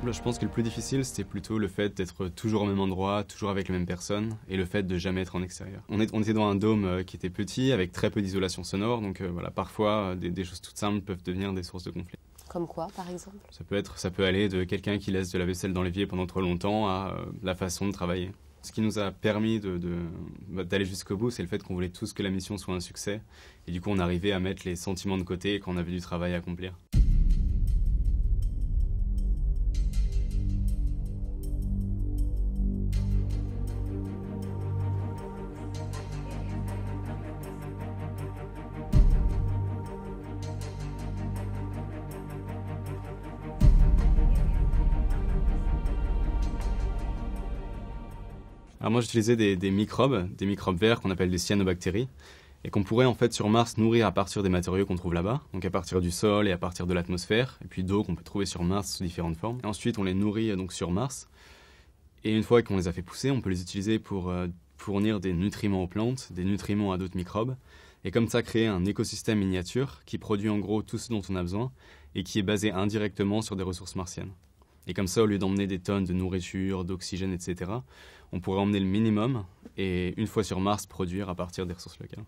Là, je pense que le plus difficile, c'était plutôt le fait d'être toujours au même endroit, toujours avec les mêmes personnes, et le fait de jamais être en extérieur. On était dans un dôme qui était petit, avec très peu d'isolation sonore, donc voilà, parfois des choses toutes simples peuvent devenir des sources de conflit. Comme quoi, par exemple? Ça peut aller de quelqu'un qui laisse de la vaisselle dans l'évier pendant trop longtemps à la façon de travailler. Ce qui nous a permis d'aller jusqu'au bout, c'est le fait qu'on voulait tous que la mission soit un succès, et du coup on arrivait à mettre les sentiments de côté quand on avait du travail à accomplir. Alors moi j'utilisais des microbes verts qu'on appelle des cyanobactéries, et qu'on pourrait en fait sur Mars nourrir à partir des matériaux qu'on trouve là-bas, donc à partir du sol et à partir de l'atmosphère, et puis d'eau qu'on peut trouver sur Mars sous différentes formes. Et ensuite on les nourrit donc sur Mars, et une fois qu'on les a fait pousser, on peut les utiliser pour fournir des nutriments aux plantes, des nutriments à d'autres microbes, et comme ça créer un écosystème miniature qui produit en gros tout ce dont on a besoin, et qui est basé indirectement sur des ressources martiennes. Et comme ça, au lieu d'emmener des tonnes de nourriture, d'oxygène, etc., on pourrait emmener le minimum et, une fois sur Mars, produire à partir des ressources locales.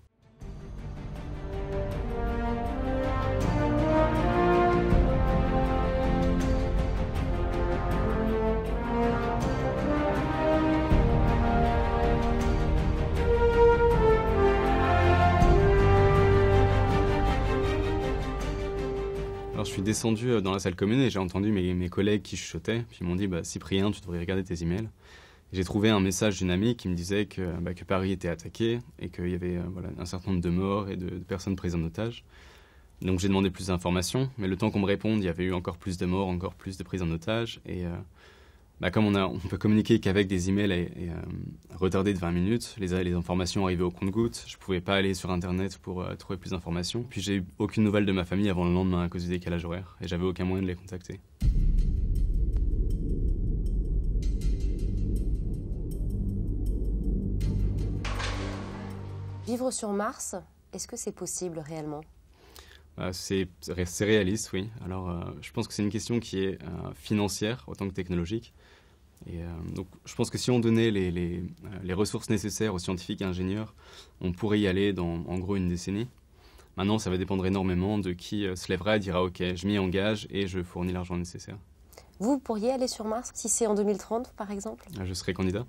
Alors je suis descendu dans la salle commune et j'ai entendu mes collègues qui chuchotaient, puis ils m'ont dit Cyprien, tu devrais regarder tes emails. J'ai trouvé un message d'une amie qui me disait que Paris était attaqué et qu'il y avait un certain nombre de morts et de personnes prises en otage. Donc j'ai demandé plus d'informations, mais le temps qu'on me réponde, il y avait eu encore plus de morts, encore plus de prises en otage. Et comme on peut communiquer qu'avec des emails retardés de 20 minutes, les informations arrivaient au compte-gouttes, je ne pouvais pas aller sur Internet pour trouver plus d'informations. Puis j'ai eu aucune nouvelle de ma famille avant le lendemain à cause du décalage horaire, et j'avais aucun moyen de les contacter. Vivre sur Mars, est-ce que c'est possible réellement? C'est réaliste, oui. Alors, je pense que c'est une question qui est financière autant que technologique. Et donc, je pense que si on donnait les ressources nécessaires aux scientifiques et ingénieurs, on pourrait y aller dans, en gros, une décennie. Maintenant, ça va dépendre énormément de qui se lèvera et dira « Ok, je m'y engage et je fournis l'argent nécessaire ». Vous pourriez aller sur Mars si c'est en 2030, par exemple? Je serai candidat.